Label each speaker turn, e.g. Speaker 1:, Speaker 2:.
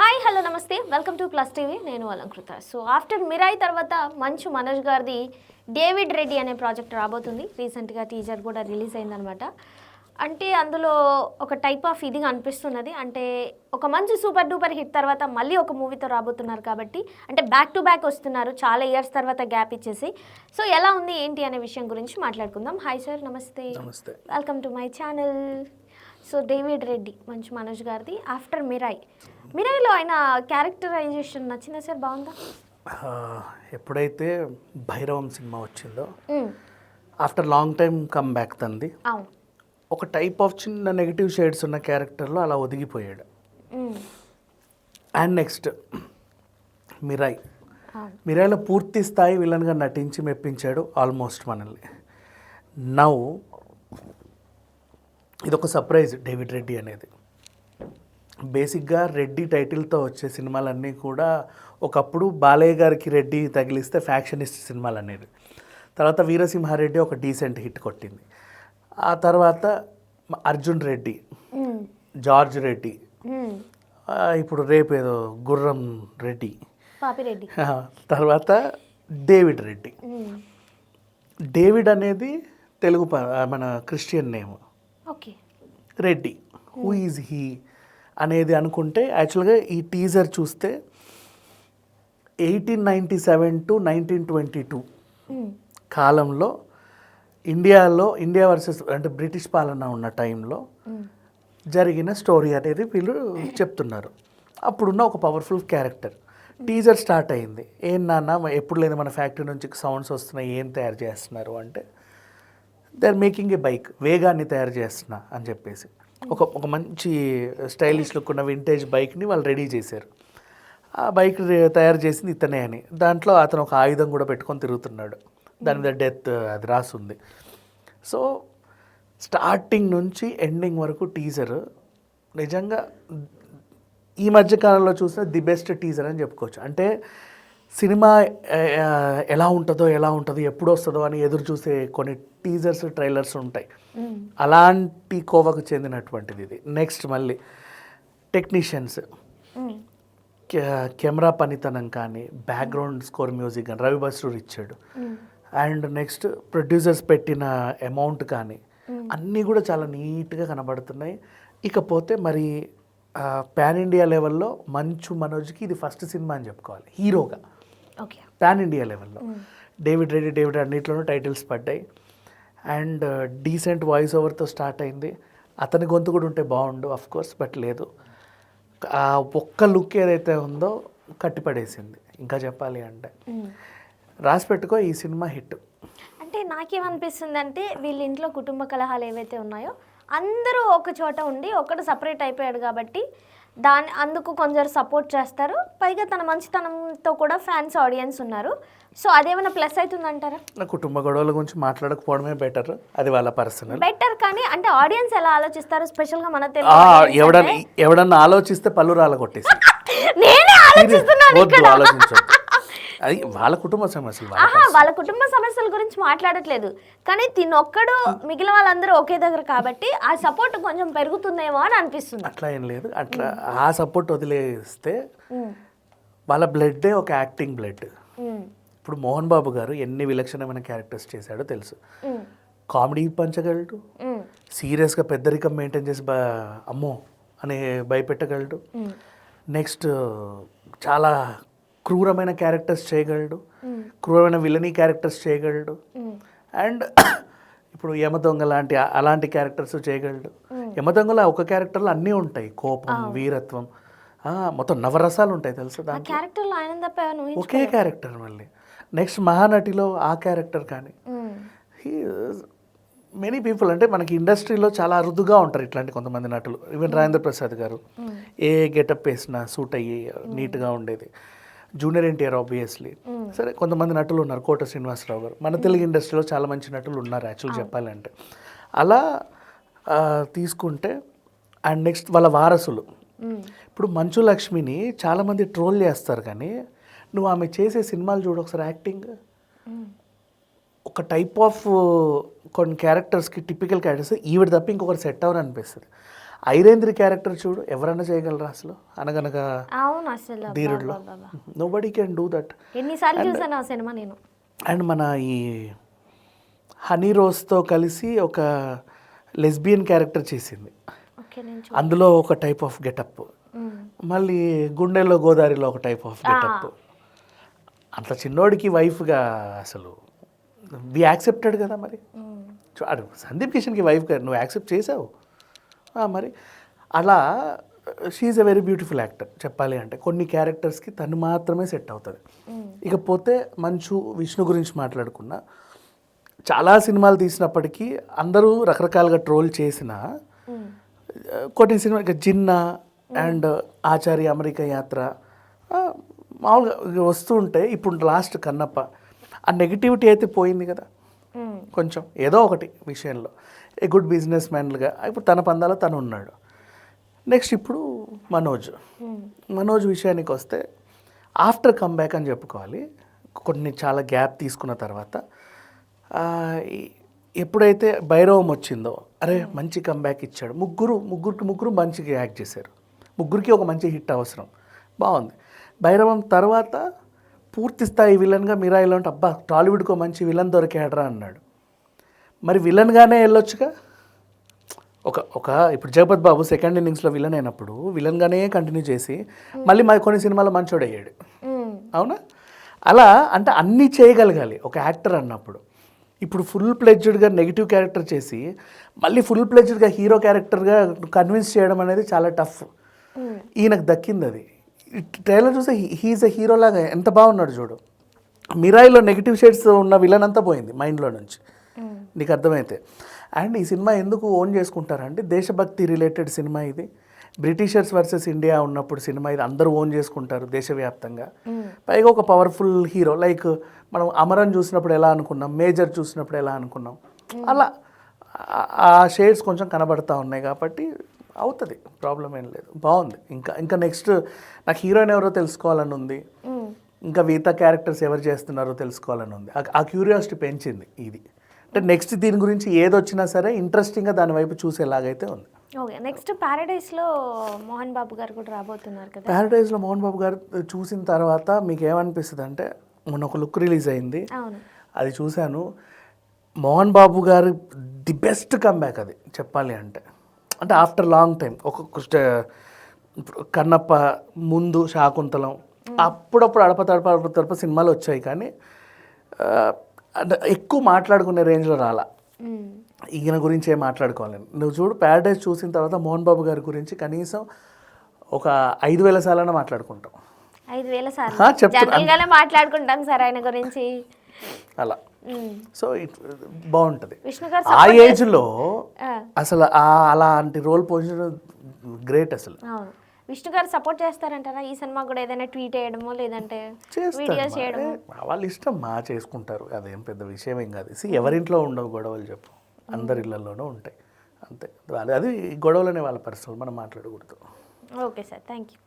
Speaker 1: Hi hello నమస్తే welcome to plus TV నేను Alankrita. So after Mirai తర్వాత మంచు మనోజ్ గారిది డేవిడ్ రెడ్డి అనే ప్రాజెక్ట్ రాబోతుంది. రీసెంట్గా టీజర్ కూడా రిలీజ్ అయిందనమాట. అంటే అందులో ఒక టైప్ ఆఫ్ ఇది అనిపిస్తున్నది. అంటే ఒక మంచి సూపర్ డూపర్ హిట్ తర్వాత మళ్ళీ ఒక మూవీతో రాబోతున్నారు కాబట్టి అంటే బ్యాక్ టు బ్యాక్ వస్తున్నారు చాలా ఇయర్స్ తర్వాత గ్యాప్ ఇచ్చేసి. సో ఎలా ఉంది ఏంటి అనే విషయం గురించి మాట్లాడుకుందాం. హాయ్ సార్, నమస్తే.
Speaker 2: నమస్తే.
Speaker 1: Welcome to my channel. So David Reddy Manchu Manoj గారిది ఆఫ్టర్ మిరాయిలో ఆయన క్యారెక్టరైజేషన్ నచ్చిందా సార్? బాగుందా?
Speaker 2: ఎప్పుడైతే భైరవం సినిమా వచ్చిందో after long time come back తంది
Speaker 1: అవును.
Speaker 2: ఒక టైప్ ఆఫ్ చిన్న నెగిటివ్ షేడ్స్ ఉన్న క్యారెక్టర్లో అలా ఒదిగిపోయాడు. అండ్ నెక్స్ట్ మిరాయిలో పూర్తి స్థాయి విలన్గా నటించి మెప్పించాడు ఆల్మోస్ట్ మనల్ని. నౌ ఇదొక సర్ప్రైజ్ డేవిడ్ రెడ్డి అనేది. బేసిక్గా రెడ్డి టైటిల్తో వచ్చే సినిమాలన్నీ కూడా ఒకప్పుడు బాలయ్య గారికి రెడ్డి తగిలిస్తే ఫ్యాక్షనిస్ట్ సినిమాలు అనేది. తర్వాత వీరసింహారెడ్డి ఒక డీసెంట్ హిట్ కొట్టింది. ఆ తర్వాత అర్జున్ రెడ్డి, జార్జ్ రెడ్డి, ఇప్పుడు రేపేదో గుర్రం రెడ్డి,
Speaker 1: పాపిరెడ్డి,
Speaker 2: తర్వాత డేవిడ్ రెడ్డి. డేవిడ్ అనేది తెలుగు మన Christian name.
Speaker 1: Okay.
Speaker 2: Reddy who is he అనేది అనుకుంటే యాక్చువల్గా ఈ టీజర్ చూస్తే 1897 to 1922 కాలంలో ఇండియా వర్సెస్ అంటే బ్రిటిష్ పాలన ఉన్న టైంలో జరిగిన స్టోరీ అనేది వీళ్ళు చెప్తున్నారు. అప్పుడున్న ఒక పవర్ఫుల్ క్యారెక్టర్. టీజర్ స్టార్ట్ అయింది. ఏం నాన్న ఎప్పుడు లేదు మన ఫ్యాక్టరీ నుంచి సౌండ్స్ వస్తున్నాయి, ఏం తయారు చేస్తున్నారు అంటే they are making a bike, వేగాన్ని తయారు చేస్తున్నా అని చెప్పేసి ఒక మంచి స్టైలిష్ లుక్ ఉన్న వింటేజ్ బైక్ని వాళ్ళు రెడీ చేశారు. ఆ బైక్ తయారు చేసింది ఇతనే అని. దాంట్లో అతను ఒక ఆయుధం కూడా పెట్టుకొని తిరుగుతున్నాడు, దాని మీద డెత్ అది రాసుంది. సో స్టార్టింగ్ నుంచి ఎండింగ్ వరకు టీజర్ నిజంగా ఈ మధ్యకాలంలో చూసిన ది బెస్ట్ టీజర్ అని చెప్పుకోవచ్చు. అంటే సినిమా ఎలా ఉంటుందో ఎప్పుడు వస్తుందో అని ఎదురు చూసే కొన్ని టీజర్స్ ట్రైలర్స్ ఉంటాయి. అలాంటి కోవకు చెందినటువంటిది ఇది. నెక్స్ట్ మళ్ళీ టెక్నీషియన్స్, కెమెరా పనితనం కానీ, బ్యాక్గ్రౌండ్ స్కోర్ మ్యూజిక్ కానీ రవి బస్రూర్ ఇచ్చాడు. అండ్ నెక్స్ట్ ప్రొడ్యూసర్స్ పెట్టిన అమౌంట్ కానీ అన్నీ కూడా చాలా నీట్గా కనబడుతున్నాయి. ఇకపోతే మరి పాన్ ఇండియా లెవెల్లో మంచు మనోజ్కి ఇది ఫస్ట్ సినిమా అని చెప్పుకోవాలి హీరోగా.
Speaker 1: ఓకే.
Speaker 2: పాన్ ఇండియా లెవెల్లో డేవిడ్ అన్నిట్లోనూ టైటిల్స్ పడ్డాయి. అండ్ డీసెంట్ వాయిస్ ఓవర్తో స్టార్ట్ అయింది. అతని గొంతు కూడా ఉంటే బాగుండు అఫ్ కోర్స్, బట్ లేదు. ఆ ఒక్క లుక్ ఏదైతే ఉందో కట్టిపడేసింది. ఇంకా చెప్పాలి అంటే రాసి పెట్టుకో, ఈ సినిమా హిట్.
Speaker 1: అంటే నాకేమనిపిస్తుంది అంటే వీళ్ళ ఇంట్లో కుటుంబ కలహాలు ఏవైతే ఉన్నాయో అందరూ ఒక చోట ఉండి ఒకటి సపరేట్ అయిపోయాడు కాబట్టి అందుకు కొందరు సపోర్ట్ చేస్తారు. పైగా తన మంచితనంతో కూడా ఫ్యాన్స్ ఆడియన్స్ ఉన్నారు. సో అదేమైనా ప్లస్ అవుతుందంటారా?
Speaker 2: నా కుటుంబ గొడవల గురించి మాట్లాడకపోవడమే బెటర్, అది వాళ్ళ పర్సనల్.
Speaker 1: బెటర్, కానీ అంటే ఆడియన్స్ ఎలా ఆలోచిస్తారు స్పెషల్గా మన తెలుగు
Speaker 2: ఎవడన్నా ఆలోచిస్తే పళ్ళు రాల కొట్టేసి
Speaker 1: నేనే ఆలోచిస్తున్నాను ఇక్కడ.
Speaker 2: ఆలోచించండి, అది వాళ్ళ కుటుంబ సమస్యలు.
Speaker 1: వాళ్ళ కుటుంబ సమస్యల గురించి మాట్లాడట్లేదు, కానీ తినొక్కడు మిగిలిన వాళ్ళందరూ ఒకే దగ్గర కాబట్టి ఆ సపోర్ట్ కొంచెం పెరుగుతుందేమో అని అనిపిస్తుంది.
Speaker 2: అట్లా ఏం లేదు. అట్లా ఆ సపోర్ట్ వదిలేస్తే వాళ్ళ బ్లడ్డే ఒక యాక్టింగ్ బ్లడ్. ఇప్పుడు మోహన్ బాబు గారు ఎన్ని విలక్షణమైన క్యారెక్టర్స్ చేశాడో తెలుసు. కామెడీ పంచగలడు, సీరియస్గా పెద్దరికం మెయింటైన్ చేసి అమ్మో అని భయపెట్టగలడు. నెక్స్ట్ చాలా క్రూరమైన క్యారెక్టర్స్ చేయగలడు, క్రూరమైన విలనీ క్యారెక్టర్స్ చేయగలడు. అండ్ ఇప్పుడు యమదొంగ అలాంటి క్యారెక్టర్స్ చేయగలడు. యమదొంగలో ఒక క్యారెక్టర్లో అన్నీ ఉంటాయి, కోపం, వీరత్వం, మొత్తం నవరసాలు ఉంటాయి తెలుసు దాంట్లో. ఒకే క్యారెక్టర్ మళ్ళీ. నెక్స్ట్ మహానటిలో ఆ క్యారెక్టర్ కానీ మెనీ పీపుల్ అంటే మనకి ఇండస్ట్రీలో చాలా అరుదుగా ఉంటారు ఇట్లాంటి కొంతమంది నటులు. ఈవెన్ రాజేంద్ర ప్రసాద్ గారు ఏ గెటప్ వేసినా సూట్ అయ్యి నీట్గా ఉండేది. Junior NTR obviously. సరే, కొంతమంది నటులు ఉన్నారు, కోట శ్రీనివాసరావు గారు. మన తెలుగు ఇండస్ట్రీలో చాలా మంచి నటులు ఉన్నారు యాక్చువల్ చెప్పాలంటే. అలా తీసుకుంటే అండ్ నెక్స్ట్ వాళ్ళ వారసులు. ఇప్పుడు మంచు లక్ష్మిని చాలామంది ట్రోల్ చేస్తారు, కానీ నువ్వు ఆమె చేసే సినిమాలు చూడు ఒకసారి. యాక్టింగ్ ఒక టైప్ ఆఫ్ కొన్ని క్యారెక్టర్స్కి టిపికల్ క్యారెక్టర్స్ ఈవిడ తప్ప ఇంకొకరు సెట్ అవ్వరు అనిపిస్తుంది. ఐరేంద్రి క్యారెక్టర్ చూడు, ఎవరన్నా చేయగలరా అసలు? అనగనగా
Speaker 1: అవును అసలు
Speaker 2: ధీరుడులో
Speaker 1: Baba.
Speaker 2: Nobody can do that.
Speaker 1: ఎన్నిసార్లు చూసాను ఆ సినిమా నేను.
Speaker 2: అండ్ మన ఈ హనీ రోజ్తో కలిసి ఒక లెస్బియన్ క్యారెక్టర్ చేసింది,
Speaker 1: ఓకే నేను
Speaker 2: అందులో ఒక టైప్ ఆఫ్ గెటప్, మళ్ళీ గుండెల్లో గోదావరిలో ఒక టైప్ ఆఫ్ గెటప్. అంత చిన్నోడికి వైఫ్గా అసలు బి యాక్సెప్టెడ్ కదా మరి. అడు సందీప్ కిషన్కి వైఫ్గా నువ్వు యాక్సెప్ట్ చేసావు మరి. అలా she's a very beautiful actor చెప్పాలి అంటే. కొన్ని క్యారెక్టర్స్కి తను మాత్రమే సెట్ అవుతుంది. ఇకపోతే మంచు విష్ణు గురించి మాట్లాడుకున్నా, చాలా సినిమాలు తీసినప్పటికీ అందరూ రకరకాలుగా ట్రోల్ చేసిన కొన్ని cinema Ginna and Acharya America Yatra మామూలుగా వస్తూ ఉంటే, ఇప్పుడు లాస్ట్ కన్నప్ప ఆ నెగిటివిటీ అయితే పోయింది కదా కొంచెం, ఏదో ఒకటి విషయంలో ఏ గుడ్ బిజినెస్ మ్యాన్గా ఇప్పుడు తన పందాలో తను ఉన్నాడు. నెక్స్ట్ ఇప్పుడు మనోజ్ విషయానికి వస్తే ఆఫ్టర్ కమ్బ్యాక్ అని చెప్పుకోవాలి. కొన్ని చాలా గ్యాప్ తీసుకున్న తర్వాత ఎప్పుడైతే భైరవం వచ్చిందో, అరే మంచి కమ్బ్యాక్ ఇచ్చాడు. ముగ్గురు మంచిగా యాక్ట్ చేశారు. ముగ్గురికి ఒక మంచి హిట్ అవసరం, బాగుంది. భైరవం తర్వాత పూర్తి స్థాయి విలన్గా మిరాయిలో అంటే అబ్బా టాలీవుడ్కి ఒక మంచి విలన్ దొరికాడరా అన్నాడు. మరి విలన్గానే వెళ్ళొచ్చుగా. ఒక ఇప్పుడు జగపత్ బాబు సెకండ్ ఇన్నింగ్స్లో విలన్ అయినప్పుడు విలన్గానే కంటిన్యూ చేసి మళ్ళీ కొన్ని సినిమాలో మంచోడు అయ్యాడు, అవునా? అలా అంటే అన్నీ చేయగలగాలి ఒక యాక్టర్ అన్నప్పుడు. ఇప్పుడు ఫుల్ ప్లెడ్జ్డ్గా నెగిటివ్ క్యారెక్టర్ చేసి మళ్ళీ ఫుల్ ప్లెడ్జ్డ్గా హీరో క్యారెక్టర్గా కన్విన్స్ చేయడం అనేది చాలా టఫ్. ఈయనకు దక్కింది అది. ట్రైలర్ చూస్తే హీఈస్ ఎ హీరో లాగా ఎంత బాగున్నాడు చూడు. మిరాయిలో నెగిటివ్ షేడ్స్ ఉన్న విలన్ అంతా పోయింది మైండ్లో నుంచి, నీకు అర్థమైతే. అండ్ ఈ సినిమా ఎందుకు ఓన్ చేసుకుంటారంటే దేశభక్తి రిలేటెడ్ సినిమా ఇది. బ్రిటిషర్స్ వర్సెస్ ఇండియా ఉన్నప్పుడు సినిమా ఇది, అందరూ ఓన్ చేసుకుంటారు దేశవ్యాప్తంగా. పైగా ఒక పవర్ఫుల్ హీరో, లైక్ మనం అమరన్ చూసినప్పుడు ఎలా అనుకున్నాం, మేజర్ చూసినప్పుడు ఎలా అనుకున్నాం, అలా ఆ షేడ్స్ కొంచెం కనబడతా ఉన్నాయి కాబట్టి అవుతుంది, ప్రాబ్లం ఏం లేదు. బాగుంది. ఇంకా నెక్స్ట్ నాకు హీరోయిన్ ఎవరో తెలుసుకోవాలని ఉంది, ఇంకా మిగతా క్యారెక్టర్స్ ఎవరు చేస్తున్నారో తెలుసుకోవాలని ఉంది. ఆ క్యూరియాసిటీ పెంచింది ఇది. అంటే నెక్స్ట్ దీని గురించి ఏదొచ్చినా సరే ఇంట్రెస్టింగ్గా దాని వైపు చూసేలాగైతే ఉంది.
Speaker 1: ఓకే, నెక్స్ట్ ప్యారడైస్లో మోహన్ బాబు గారు కూడా రాబోతున్నారు కదా.
Speaker 2: ప్యారడైస్లో మోహన్ బాబు గారు చూసిన తర్వాత మీకు ఏమనిపిస్తుంది అంటే, మొన్న ఒక లుక్ రిలీజ్ అయింది, అది చూశాను. మోహన్ బాబు గారు ది బెస్ట్ కమ్బ్యాక్ అది చెప్పాలి అంటే ఆఫ్టర్ లాంగ్ టైం. కన్నప్ప ముందు శాకుంతలం, అప్పుడప్పుడు అడప సినిమాలు వచ్చాయి కానీ అంటే ఎక్కువ మాట్లాడుకునే రేంజ్లో రాలా. ఈయన గురించి ఏం మాట్లాడుకోవాలని నువ్వు చూడు. ప్యారడైజ్ చూసిన తర్వాత మోహన్ బాబు గారి గురించి కనీసం ఒక 5,000 సార్లైనా మాట్లాడుకుంటాం.
Speaker 1: 5,000 సార్లు మాట్లాడుకుంటాం సార్ ఆయన గురించి
Speaker 2: అలా. సో బాగుంటుంది.
Speaker 1: ఆ
Speaker 2: ఏజ్లో అసలు అలాంటి రోల్ పొజిషన్ గ్రేట్ అసలు.
Speaker 1: విష్ణు గారు సపోర్ట్ చేస్తారంటారా ఈ సినిమా కూడా? ఏదైనా ట్వీట్ చేయడమో లేదంటే వీడియోస్ చేయడమో?
Speaker 2: వాళ్ళ ఇష్టం, చేసుకుంటారు, అదేం పెద్ద విషయం ఏం కాదు. ఎవరింట్లో ఉండవు గొడవలు చెప్పు, అందరి ఇళ్లలోనూ ఉంటాయి అంతే. అది గొడవలనే వాళ్ళ పర్సనల్, మనం మాట్లాడకూడదు.
Speaker 1: Okay sir, thank you.